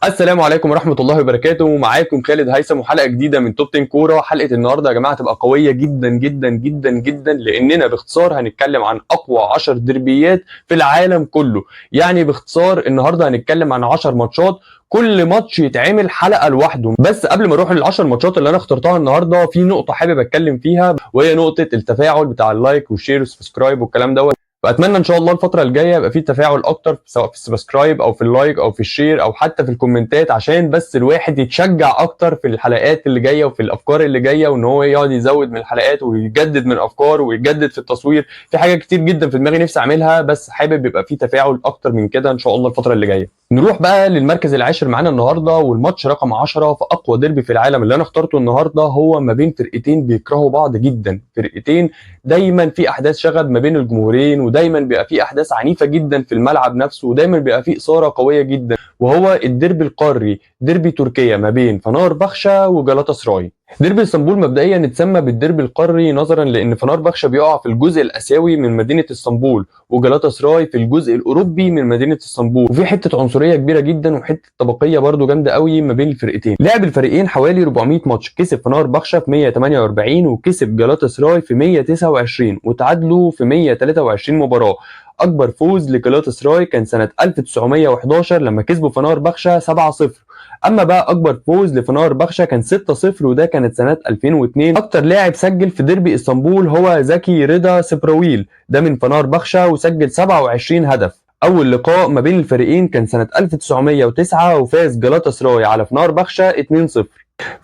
السلام عليكم ورحمة الله وبركاته. معاكم خالد هيثم وحلقة جديدة من توب 10 كورة. حلقة النهاردة يا جماعة تبقى قوية جدا جدا جدا جدا، لأننا باختصار هنتكلم عن أقوى 10 دربيات في العالم كله. يعني باختصار النهاردة هنتكلم عن 10 ماتشات، كل ماتش يتعمل حلقة لوحده. بس قبل ما اروح لل10 ماتشات اللي انا اخترتها النهارده، في نقطة حابب اتكلم فيها، وهي نقطة التفاعل بتاع اللايك والشير والسبسكرايب والكلام دوت. فاتمنى ان شاء الله الفتره الجايه يبقى في تفاعل اكتر، سواء في السبسكرايب او في اللايك او في الشير او حتى في الكومنتات، عشان بس الواحد يتشجع اكتر في الحلقات اللي جايه وفي الافكار اللي جايه، وان هو يقعد يزود من الحلقات ويجدد من افكار ويجدد في التصوير. في حاجات كتير جدا في دماغي نفسي اعملها، بس حابب يبقى في تفاعل اكتر من كده ان شاء الله الفتره اللي جايه. نروح بقى للمركز العاشر معانا النهارده، والماتش رقم 10 في اقوى ديربي في العالم اللي انا اخترته النهارده، هو ما بين فرقتين بيكرهوا بعض جدا، فرقتين دايما في احداث شغب ما بين الجمهورين، ودايما بيبقى في احداث عنيفه جدا في الملعب نفسه، ودايما بيبقى في اثاره قويه جدا، وهو الديربي القاري، ديربي تركيا ما بين فنربخشة وجلاتا سراي. ديربي اسطنبول مبدئيا اتسمى بالديربي القاري نظرا لان فنربخشة بيقع في الجزء الاسيوي من مدينه اسطنبول، وجلاتا سراي في الجزء الاوروبي من مدينه اسطنبول، وفي حته عنصريه كبيره جدا وحته طبقيه برده جامده قوي ما بين الفرقتين. لعب الفريقين حوالي 400 ماتش، كسب فنربخشة في 148 وكسب جلاتا سراي في 129، وتعادلوا في 123 مباراه. اكبر فوز لجلاتا سراي كان سنه 1911 لما كسبوا فنربخشة 7-0. اما بقى اكبر فوز لفنربخشة كان 6-0، وده كانت سنه 2002. اكتر لاعب سجل في ديربي اسطنبول هو زكي رضا سبراويل، ده من فنربخشة وسجل 27 هدف. اول لقاء ما بين الفريقين كان سنه 1909، وفاز جلاتا سراي على فنربخشة 2-0.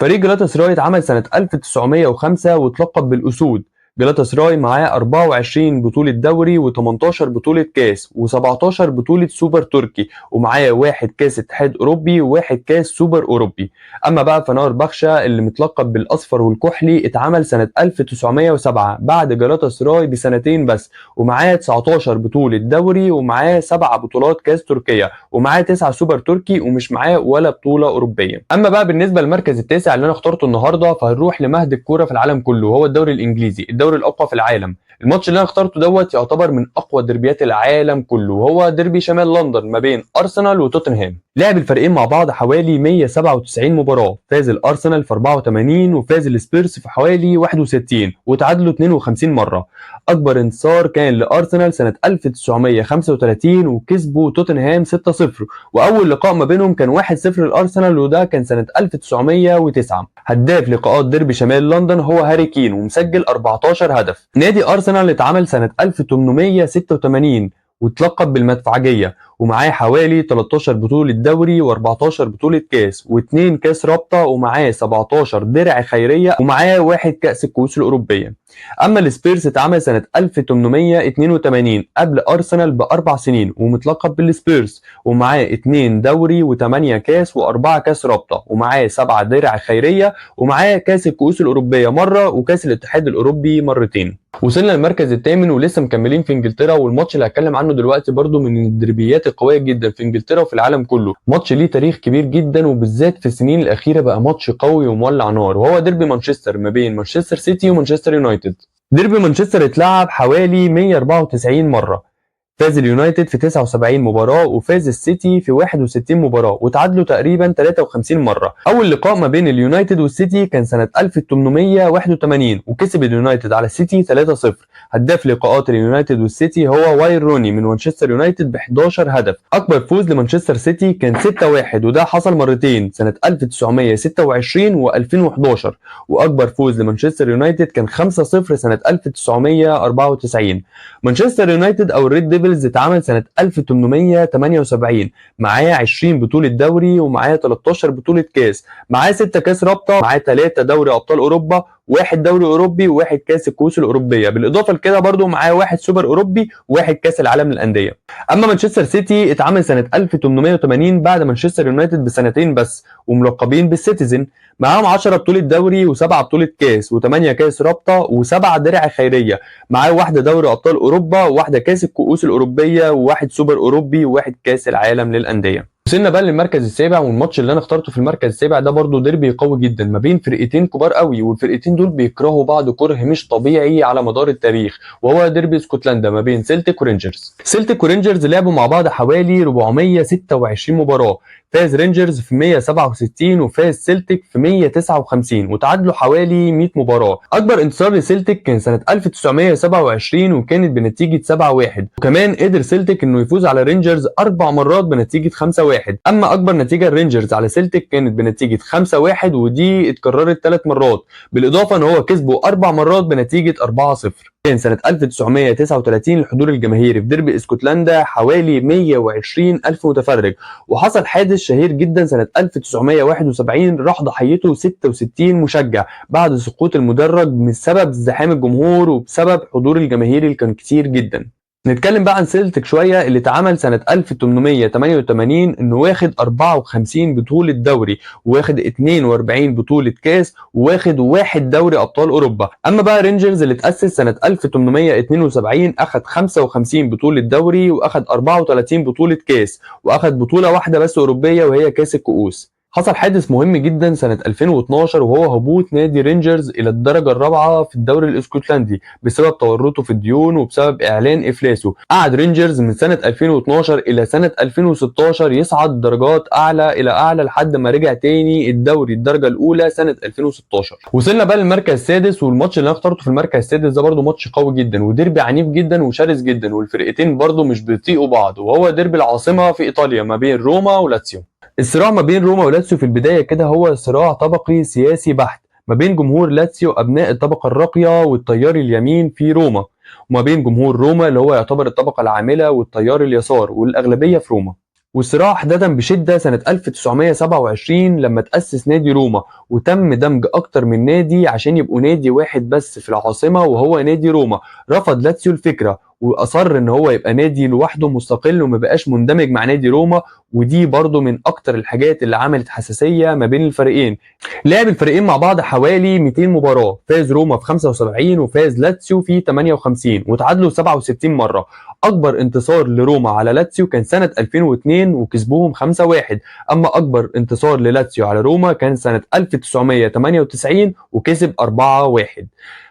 فريق جلاتا سراي اتعمل سنه 1905 واتلقب بالاسود. جلاتا سراي معاه 24 بطولة دوري و18 بطولة كاس و17 بطولة سوبر تركي، ومعاه واحد كاس اتحاد اوروبي وواحد كاس سوبر اوروبي. اما بقى فنربخشة اللي متلقب بالاصفر والكحلي اتعمل سنة 1907 بعد جلاتا سراي بسنتين بس، ومعاه 19 بطولة دوري ومعاه 7 بطولات كاس تركيا ومعاه 9 سوبر تركي، ومش معاه ولا بطولة اوروبية. اما بقى بالنسبة للمركز التاسع اللي انا اخترته النهارده، فهنروح لمهد الكورة في العالم كله، وهو الدوري الانجليزي، الدوري الاقوى في العالم. الماتش اللي انا اخترته دوت يعتبر من اقوى دربيات العالم كله، وهو ديربي شمال لندن ما بين ارسنال وتوتنهام. لعب الفريقين مع بعض حوالي 197 مباراه، فاز الارسنال في 84 وفاز السبيرس في حوالي 61، وتعادلوا 52 مره. اكبر انتصار كان لارسنال سنه 1935 وكسبوا توتنهام 6-0، واول لقاء ما بينهم كان 1-0 لارسنال، وده كان سنه 1909. هداف لقاءات ديربي شمال لندن هو هاري كين ومسجل 14 هدف. نادي ارسنال اتعمل سنه 1886 واتلقب بالمدفعجيه، ومعاه حوالي 13 بطولة دوري و14 بطولة كاس و2 كاس رابطة، ومعاه 17 درع خيرية، ومعاه واحد كأس الكؤوس الأوروبية. أما السبيرس اتعمل سنة 1882 قبل أرسنال ب4 سنين ومتلقب بالسبيرس، ومعاه 2 دوري و8 كاس و4 كاس رابطة، ومعاه 7 درع خيرية، ومعاه كاس الكؤوس الأوروبية مرة وكاس الاتحاد الأوروبي مرتين. وصلنا للمركز الثامن ولسه مكملين في انجلترا، والماتش اللي هتكلم عنه دلوقتي برضو من الدربيات القويه جدا في انجلترا وفي العالم كله. ماتش ليه تاريخ كبير جدا، وبالذات في السنين الاخيره بقى ماتش قوي ومولع نار، وهو ديربي مانشستر ما بين مانشستر سيتي ومانشستر يونايتد. ديربي مانشستر اتلعب حوالي 194 مره، فاز اليونايتد في 79 مباراة وفاز السيتي في 61 مباراة، وتعادلوا تقريبا 53 مرة. أول لقاء ما بين اليونايتد والسيتي كان سنة 1881 وكسب اليونايتد على السيتي 3-0. هداف لقاءات اليونايتد والسيتي هو واين روني من مانشستر يونايتد ب 11 هدف. أكبر فوز لمانشستر سيتي كان 6-1، وده حصل مرتين سنة 1926 و2011، وأكبر فوز لمانشستر يونايتد كان 5-0 سنة 1994. مانشستر يونايتد أو الريد ديفلز اتعمل سنة 1878، معاه 20 بطولة دوري ومعاه 13 بطولة كاس، معاه 6 كاس رابطة، معاه 3 دوري أبطال أوروبا، واحد دوري أوروبي وواحد كاس الكؤوس الأوروبية، بالإضافة لكده برضو معاه واحد سوبر أوروبي وواحد كاس العالم للأندية. أما مانشستر سيتي اتعمل سنة 1880 بعد مانشستر يونايتد بسنتين بس، وملقبين بالسيتيزن، معاهم 10 بطولة دوري و7 بطولة كاس و8 كاس رابطة و7 درع خيرية، معاه واحدة دوري أبطال أوروبا وواحدة كاس الكؤوس الأوروبية وواحد سوبر أوروبي وواحد كاس العالم للأندية. وصلنا بقى للمركز السابع، والماتش اللي انا اخترته في المركز السابع ده برضو ديربي قوي جدا ما بين فرقتين كبار قوي، والفرقتين دول بيكرهوا بعض كره مش طبيعي على مدار التاريخ، وهو ديربي اسكتلندا ما بين سيلتيك ورينجرز. سيلتيك ورينجرز لعبوا مع بعض حوالي 426 مباراه، فاز رينجرز في 167 وفاز سيلتيك في 159 وتعادلوا حوالي 100 مباراة. أكبر انتصار لسيلتيك كان سنة 1927 وكانت بنتيجة 7-1، وكمان قدر سيلتيك إنه يفوز على رينجرز 4 مرات بنتيجة 5-1. أما أكبر نتيجة الرينجرز على سيلتيك كانت بنتيجة 5-1 ودي اتكررت 3 مرات، بالإضافة إن هو كسبه 4 مرات بنتيجة 4-0. كان سنة 1939 الحضور الجماهيري في ديربي اسكتلندا حوالي 120 ألف متفرج، وحصل حادث شهير جدا سنة 1971 راح ضحيته 66 مشجع بعد سقوط المدرج بسبب ازدحام الجمهور وبسبب حضور الجماهيري اللي كان كتير جدا. نتكلم بقى عن سيلتيك شويه، اللي اتعمل سنه 1888 انه واخد 54 بطوله دوري، واخد 42 بطوله كاس، واخد 1 دوري ابطال اوروبا. اما بقى رينجرز اللي اتاسس سنه 1872 اخد 55 بطوله دوري، واخد 34 بطوله كاس، واخد بطوله واحده بس اوروبيه وهي كاس الكؤوس. حصل حادث مهم جدا سنة 2012 وهو هبوط نادي رينجرز إلى الدرجة الرابعة في الدوري الاسكتلندي بسبب تورطه في الديون وبسبب إعلان إفلاسه. قعد رينجرز من سنة 2012 إلى سنة 2016 يصعد درجات أعلى إلى أعلى لحد ما رجع تاني الدوري الدرجة الأولى سنة 2016. وصلنا بقى للمركز السادس، والماتش اللي أنا اخترته في المركز السادس ده برضه ماتش قوي جدا وديربي عنيف جدا وشرس جدا، والفرقتين برضه مش بيطيقوا بعض، وهو ديربي العاصمة في إيطاليا ما بين روما ولاتسيو. الصراع ما بين روما ولاتسيو في البداية كده هو صراع طبقي سياسي بحت ما بين جمهور لاتسيو أبناء الطبقة الراقية والتيار اليمين في روما، وما بين جمهور روما اللي هو يعتبر الطبقة العاملة والتيار اليسار والأغلبية في روما. والصراع احتدم بشدة سنة 1927 لما تأسس نادي روما وتم دمج أكتر من نادي عشان يبقوا نادي واحد بس في العاصمة وهو نادي روما. رفض لاتسيو الفكرة واصر ان هو يبقى نادي لوحده مستقل ومبقاش مندمج مع نادي روما، ودي برضو من اكتر الحاجات اللي عملت حساسيه ما بين الفريقين. لعب الفريقين مع بعض حوالي 200 مباراه، فاز روما في 75 وفاز لاتسيو في 58 وتعادلوا 67 مره. اكبر انتصار لروما على لاتسيو كان سنه 2002 وكسبوهم 5-1. اما اكبر انتصار للاتسيو على روما كان سنه 1998 وكسب 4-1.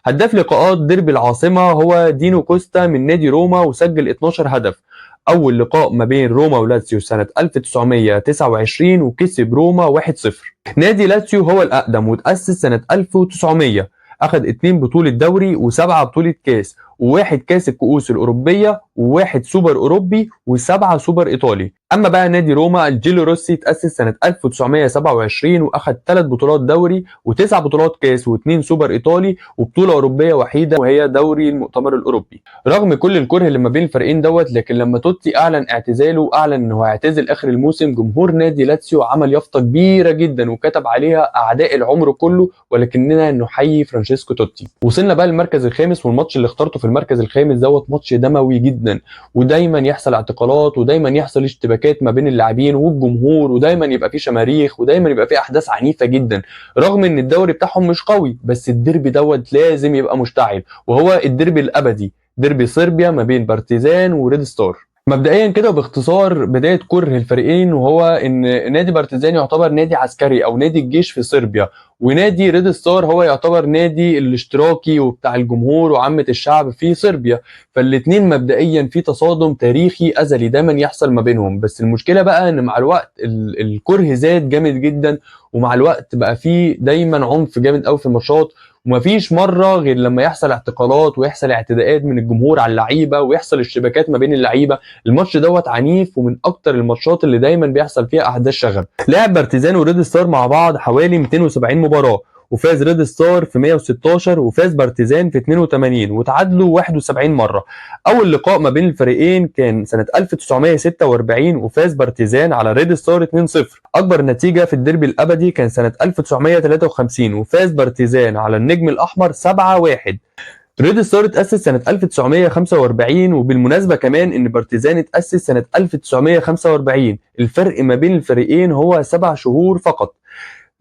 هداف لقاءات ديربي العاصمة هو دينو كوستا من نادي روما وسجل 12 هدف. أول لقاء ما بين روما ولاتسيو سنة 1929 وكسب روما 1-0. نادي لاتسيو هو الأقدم وتأسس سنة 1900، أخذ 2 بطولة دوري و7 بطولة كاس و1 كاس الكؤوس الأوروبية و1 سوبر أوروبي و7 سوبر إيطالي. أما بقى نادي روما الجيلو روسي تأسس سنة 1927 وأخذ 3 بطولات دوري و9 بطولات كاس و2 سوبر إيطالي وبطولة أوروبية وحيدة وهي دوري المؤتمر الأوروبي. رغم كل الكره اللي ما بين الفريقين لكن لما توتي أعلن اعتزاله وأعلن إنه هيعتزل آخر الموسم، جمهور نادي لاتسيو عمل يافطة كبيرة جدا وكتب عليها أعداء العمر كله ولكننا نحيي فرانشيسكو توتي. وصلنا بقى للمركز الخامس، والماتش اللي اخترته في المركز الخامس ماتش دموي جدا، ودايما يحصل اعتقالات ودايما يحصل اشتباكات ما بين اللاعبين والجمهور، ودايما يبقى فيه شماريخ ودايما يبقى فيه احداث عنيفه جدا. رغم ان الدوري بتاعهم مش قوي بس الديربي لازم يبقى مشتعل، وهو الديربي الابدي ديربي صربيا ما بين بارتيزان وريد ستار. مبدئيا كده باختصار بدايه كره الفريقين، وهو ان نادي بارتيزان يعتبر نادي عسكري او نادي الجيش في صربيا، ونادي ريد ستار هو يعتبر نادي الاشتراكي وبتاع الجمهور وعامه الشعب في صربيا. فالاثنين مبدئيا في تصادم تاريخي ازلي دايما يحصل ما بينهم. بس المشكله بقى ان مع الوقت الكره زاد جامد جدا، ومع الوقت بقى فيه دايما عنف جامد قوي في الماتشات، ومفيش مره غير لما يحصل اعتقالات ويحصل اعتداءات من الجمهور على اللعيبه ويحصل اشتباكات ما بين اللعيبه. الماتش عنيف ومن اكتر الماتشات اللي دايما بيحصل فيها احداث شغب. لعب بارتيزان وريد ستار مع بعض حوالي 270 مباراه، وفاز ريد ستار في 116 وفاز بارتيزان في 82 وتعادلوا 71 مره. اول لقاء ما بين الفريقين كان سنه 1946 وفاز بارتيزان على ريد ستار 2-0. اكبر نتيجه في الديربي الابدي كان سنه 1953 وفاز بارتيزان على النجم الاحمر 7-1. ريد ستار اتأسس سنة 1945، وبالمناسبة كمان ان بارتيزان اتأسس سنة 1945. الفرق ما بين الفريقين هو 7 شهور فقط.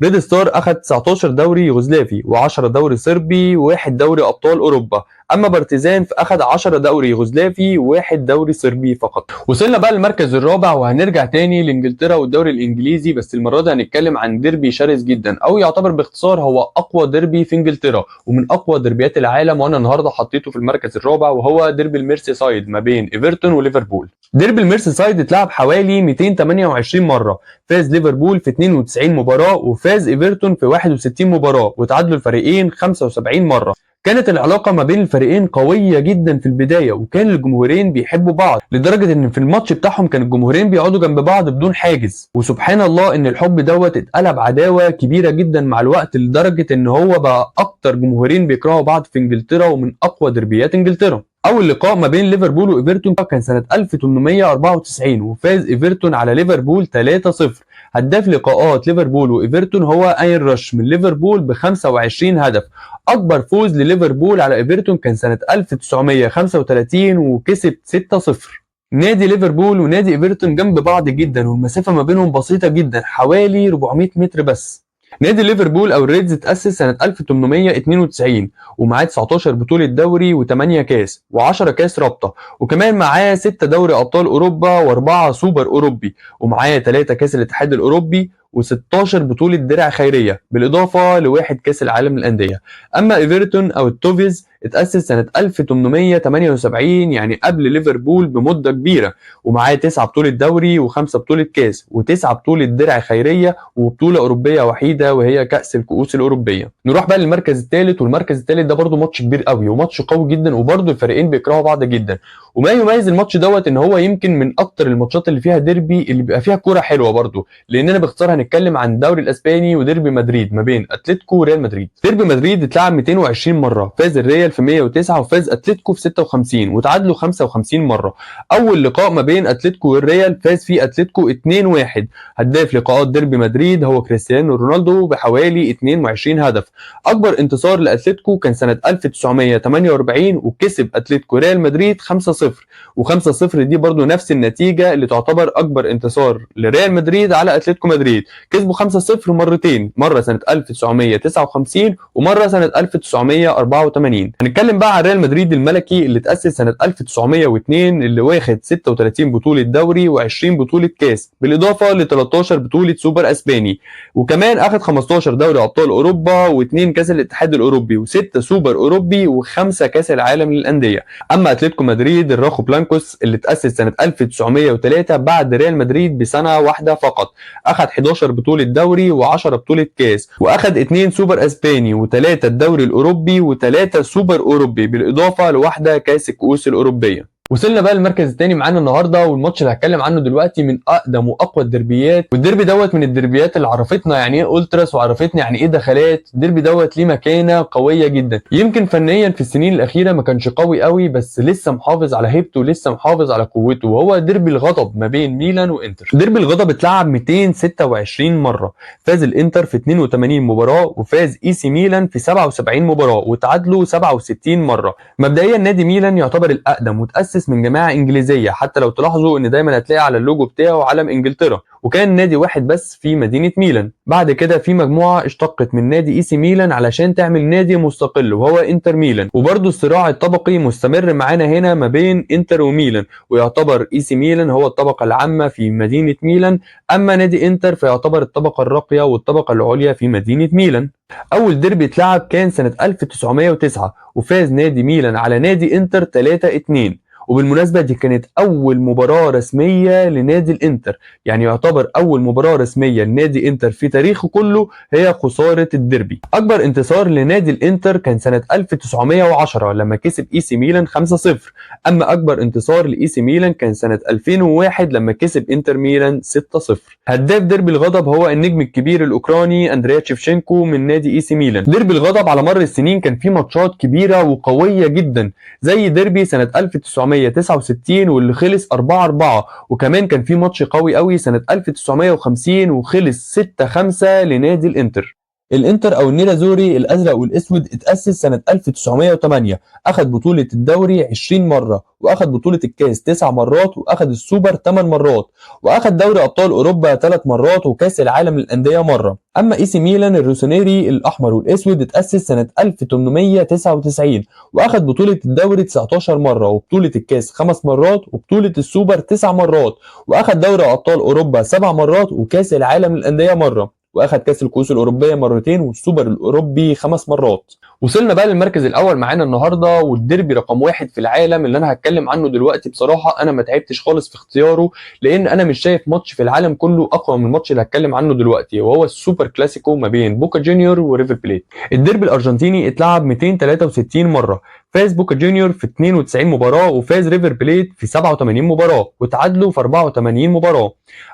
ريد ستار اخذ 19 دوري يوغوسلافي و10 دوري صربي و1 دوري ابطال اوروبا. اما بارتيزان فاخد 10 دوري يوغوسلافي وواحد دوري صربي فقط. وصلنا بقى للمركز الرابع وهنرجع تاني لانجلترا والدوري الانجليزي، بس المره دي هنتكلم عن ديربي شرس جدا، او يعتبر باختصار هو اقوى ديربي في انجلترا ومن اقوى ديربيات العالم، وانا النهارده حطيته في المركز الرابع، وهو ديربي الميرسي سايد ما بين ايفرتون وليفربول. ديربي الميرسي سايد اتلعب حوالي 228 مره، فاز ليفربول في 92 مباراه وفاز ايفرتون في 61 مباراه، وتعادلوا الفريقين 75 مره. كانت العلاقة ما بين الفريقين قوية جدا في البداية، وكان الجمهورين بيحبوا بعض لدرجة ان في الماتش بتاعهم كان الجمهورين بيقعدوا جنب بعض بدون حاجز، وسبحان الله ان الحب دوت اتقلب عداوة كبيرة جدا مع الوقت، لدرجة ان هو بقى اكتر جمهورين بيكرهوا بعض في انجلترا ومن اقوى دربيات انجلترا. اول لقاء ما بين ليفربول وايفرتون كان سنة 1894 وفاز ايفرتون على ليفربول 3-0. هداف لقاءات ليفربول وايفرتون هو اين رش من ليفربول ب 25 هدف. اكبر فوز لليفربول على ايفرتون كان سنة 1935 وكسب 6-0. نادي ليفربول ونادي ايفرتون جنب بعض جدا والمسافة ما بينهم بسيطة جدا، حوالي 400 متر بس. نادي ليفربول او الريدز اتأسس سنة 1892 ومعاه 19 بطولة دوري و8 كاس و10 كاس رابطة، وكمان معاه 6 دوري ابطال اوروبا و4 سوبر اوروبي، ومعاه 3 كاس الاتحاد الاوروبي و16 بطولة درع خيرية بالإضافة لواحد كأس العالم للأندية. أما إيفرتون أو التوفيز اتأسس سنة 1878 يعني قبل ليفربول بمدة كبيرة، ومعاه 9 بطولة دوري و5 بطولة كاس و9 بطولة درع خيرية وبطولة أوروبية وحيدة وهي كأس الكؤوس الأوروبية. نروح بقى للمركز الثالث، والمركز الثالث ده برضو ماتش كبير قوي وماتش قوي جدا، وبرضو الفريقين بيكرهوا بعض جدا. وما يميز الماتش دوت ان هو يمكن من اكتر الماتشات اللي فيها ديربي اللي بيبقى فيها كوره حلوه برضو، لاننا باختصار هنتكلم عن الدوري الاسباني وديربي مدريد ما بين اتلتيكو وريال مدريد. ديربي مدريد اتلعب 220 مره، فاز الريال في 109 وفاز اتلتيكو في 56 وتعادلوا 55 مره. اول لقاء ما بين اتلتيكو والريال فاز فيه اتلتيكو 2-1. هداف لقاءات ديربي مدريد هو كريستيانو رونالدو بحوالي 22 هدف. اكبر انتصار لاتلتيكو كان سنه 1948 وكسب اتلتيكو ريال مدريد 5-0، و5-0 دي برضو نفس النتيجة اللي تعتبر أكبر انتصار لريال مدريد على أتلتيكو مدريد. كسبوا 5-0 مرتين، مرة سنة 1959 ومرة سنة 1984. هنتكلم بقى عن ريال مدريد الملكي اللي اتأسس سنة 1902 اللي واخد 36 بطولة دوري و20 بطولة كاس بالإضافة ل 13 بطولة سوبر أسباني، وكمان أخد 15 دوري أبطال أوروبا و2 كاس الاتحاد الأوروبي و6 سوبر أوروبي و5 كاس العالم للأندية. أما أتلتيكو مدريد الراخو بلانكوس اللي اتأسس سنة 1903 بعد ريال مدريد بسنة واحدة فقط، أخد 11 بطولة دوري و10 بطولة كاس، وأخد 2 سوبر أسباني و3 الدوري الأوروبي و3 سوبر أوروبي بالإضافة لواحدة كاس الكؤوس الأوروبية. وصلنا بقى المركز الثاني معانا النهارده، والماتش اللي هتكلم عنه دلوقتي من اقدم واقوى الدربيات، والدربي دوت من الدربيات اللي عرفتنا يعني ايه التراس وعرفتنا يعني ايه دخلات. الدربي دوت ليه مكانه قويه جدا، يمكن فنيا في السنين الاخيره ما كانش قوي قوي بس لسه محافظ على هيبته ولسه محافظ على قوته، وهو دربي الغضب ما بين ميلان وانتر. دربي الغضب اتلعب 226 مره، فاز الانتر في 82 مباراه وفاز اي سي ميلان في 77 مباراه وتعادلوا 67 مره. مبدئيا نادي ميلان يعتبر الاقدم وتاسس من جماعه انجليزيه، حتى لو تلاحظوا ان دايما هتلاقي على اللوجو بتاعه علم انجلترا، وكان نادي واحد بس في مدينه ميلان. بعد كده في مجموعه اشتقت من نادي اي سي ميلان علشان تعمل نادي مستقل وهو انتر ميلان، وبرده الصراع الطبقي مستمر معانا هنا ما بين انتر وميلان، ويعتبر اي سي ميلان هو الطبقه العامه في مدينه ميلان، اما نادي انتر فيعتبر الطبقه الراقيه والطبقه العليا في مدينه ميلان. اول ديربي اتلعب كان سنه 1909 وفاز نادي ميلان على نادي انتر 3-2، وبالمناسبة دي كانت أول مباراة رسمية لنادي الإنتر، يعني يعتبر أول مباراة رسمية لنادي إنتر في تاريخه كله هي خسارة الديربي. أكبر انتصار لنادي الإنتر كان سنة 1910 لما كسب إي سي ميلان 5-0، أما أكبر انتصار لإي سي ميلان كان سنة 2001 لما كسب إنتر ميلان 6-0. هداف ديربي الغضب هو النجم الكبير الأوكراني أندريا تشيفشينكو من نادي إي سي ميلان. ديربي الغضب على مر السنين كان فيه ماتشات كبيرة وقوية جدا زي ديربي سنة 1969 واللي خلص 4-4، وكمان كان في ماتش قوي قوي سنة 1950 وخلص 6-5 لنادي الانتر. الانتر او النيرازوري الازرق والاسود اتاسس سنه 1908، اخذ بطوله الدوري 20 مره، واخذ بطوله الكاس 9 مرات، واخذ السوبر 8 مرات، واخذ دوري ابطال اوروبا 3 مرات، وكاس العالم للانديه مره. اما اي سي ميلان الروسونيري الاحمر والاسود اتاسس سنه 1899، واخذ بطوله الدوري 19 مره، وبطوله الكاس 5 مرات، وبطوله السوبر 9 مرات، واخذ دوري ابطال اوروبا 7 مرات، وكاس العالم للانديه مره، واخد كاس الكؤوس الاوروبيه مرتين، والسوبر الاوروبي 5 مرات. وصلنا بقى للمركز الاول معانا النهارده، والديربي رقم 1 في العالم اللي انا هتكلم عنه دلوقتي. بصراحه انا ما تعبتش خالص في اختياره، لان انا مش شايف ماتش في العالم كله اقوى من الماتش اللي هتكلم عنه دلوقتي، وهو السوبر كلاسيكو ما بين بوكا جونيور وريفر بليت. الديربي الارجنتيني اتلعب 263 مره، فاز بوكا جونيور في 92 مباراه، وفاز ريفر بليت في 87 مباراه، وتعادلوا في 84 مباراه.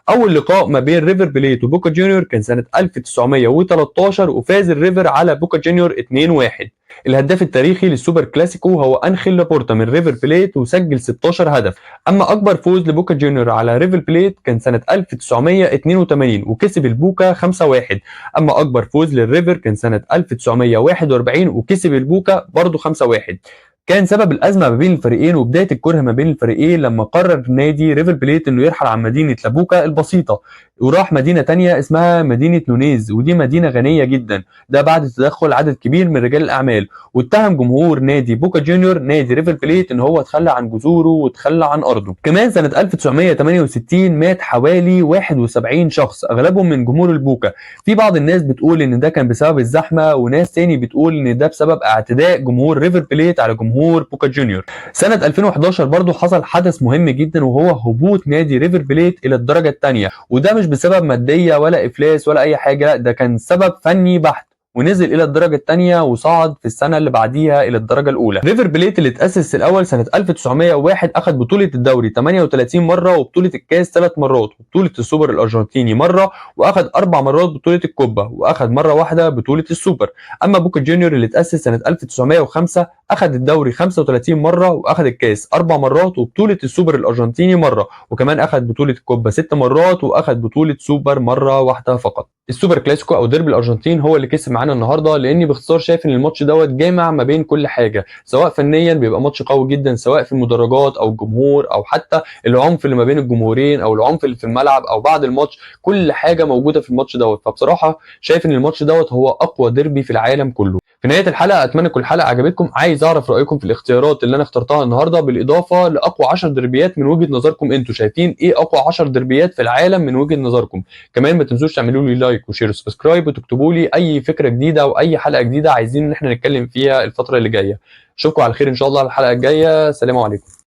اول لقاء ما بين ريفر بليت وبوكا جونيور كان سنه 1913، وفاز الريفر على بوكا جونيور 2-1. الهداف التاريخي للسوبر كلاسيكو هو انخيل لابورتا من ريفر بليت، وسجل 16 هدف. اما اكبر فوز لبوكا جونيور على ريفر بليت كان سنه 1982، وكسب البوكا 5-1. اما اكبر فوز للريفر كان سنه 1941، وكسب البوكا برضه 5-1. كان سبب الازمه ما بين الفريقين وبدايه الكره ما بين الفريقين لما قرر نادي ريفر بليت انه يرحل عن مدينه لابوكا البسيطه، وراح مدينه تانية اسمها مدينه نونيز، ودي مدينه غنيه جدا، ده بعد تدخل عدد كبير من رجال الاعمال. واتهم جمهور نادي بوكا جونيور نادي ريفر بليت ان هو تخلى عن جذوره وتخلى عن ارضه. كمان سنه 1968 مات حوالي 71 شخص، اغلبهم من جمهور البوكا. في بعض الناس بتقول ان ده كان بسبب الزحمه، وناس تاني بتقول ان ده بسبب اعتداء جمهور ريفر بليت على جمهور بوكا جونيور. سنه 2011 برضو حصل حدث مهم جدا، وهو هبوط نادي ريفر بليت الى الدرجه الثانيه، وده مش بسبب ماديه ولا افلاس ولا اي حاجه، لا ده كان سبب فني بحت، ونزل الى الدرجه الثانيه وصعد في السنه اللي بعديها الى الدرجه الاولى. ريفر بليت اللي اتاسس الاول سنه 1901 اخذ بطوله الدوري 38 مره، وبطوله الكاس 3 مرات، وبطوله السوبر الارجنتيني مره، واخذ 4 مرات بطوله الكوبا، واخذ مره واحده بطوله السوبر. اما بوكا جونيور اللي اتاسس سنه 1905 اخذ الدوري 35 مره، واخذ الكاس 4 مرات، وبطوله السوبر الارجنتيني مره، وكمان اخذ بطوله الكوبا 6 مرات، واخذ بطوله سوبر مره واحده فقط. السوبر كلاسيكو او ديربي الارجنتين هو اللي كسب معانا النهارده، لاني باختصار شايف ان الماتش دوت جامع ما بين كل حاجه، سواء فنيا بيبقى ماتش قوي جدا، سواء في المدرجات او الجمهور، او حتى العنف اللي ما بين الجمهورين، او العنف اللي في الملعب او بعد الماتش، كل حاجه موجوده في الماتش دوت. فبصراحه شايف ان الماتش دوت هو اقوى ديربي في العالم كله. في نهايه الحلقه اتمنى تكون الحلقه عجبتكم. عايز اعرف رايكم في الاختيارات اللي انا اخترتها النهارده، بالاضافه لاقوى 10 ديربيات من وجهه نظركم. انتوا شايفين ايه اقوى 10 ديربيات في العالم من وجهه نظركم؟ كمان ما تنسوش تعملوا لي لايك وشير وسبسكرايب، وتكتبوا لي اي فكره جديده او اي حلقه جديده عايزين ان احنا نتكلم فيها الفتره اللي جايه. اشوفكم على خير ان شاء الله الحلقه الجايه. سلام عليكم.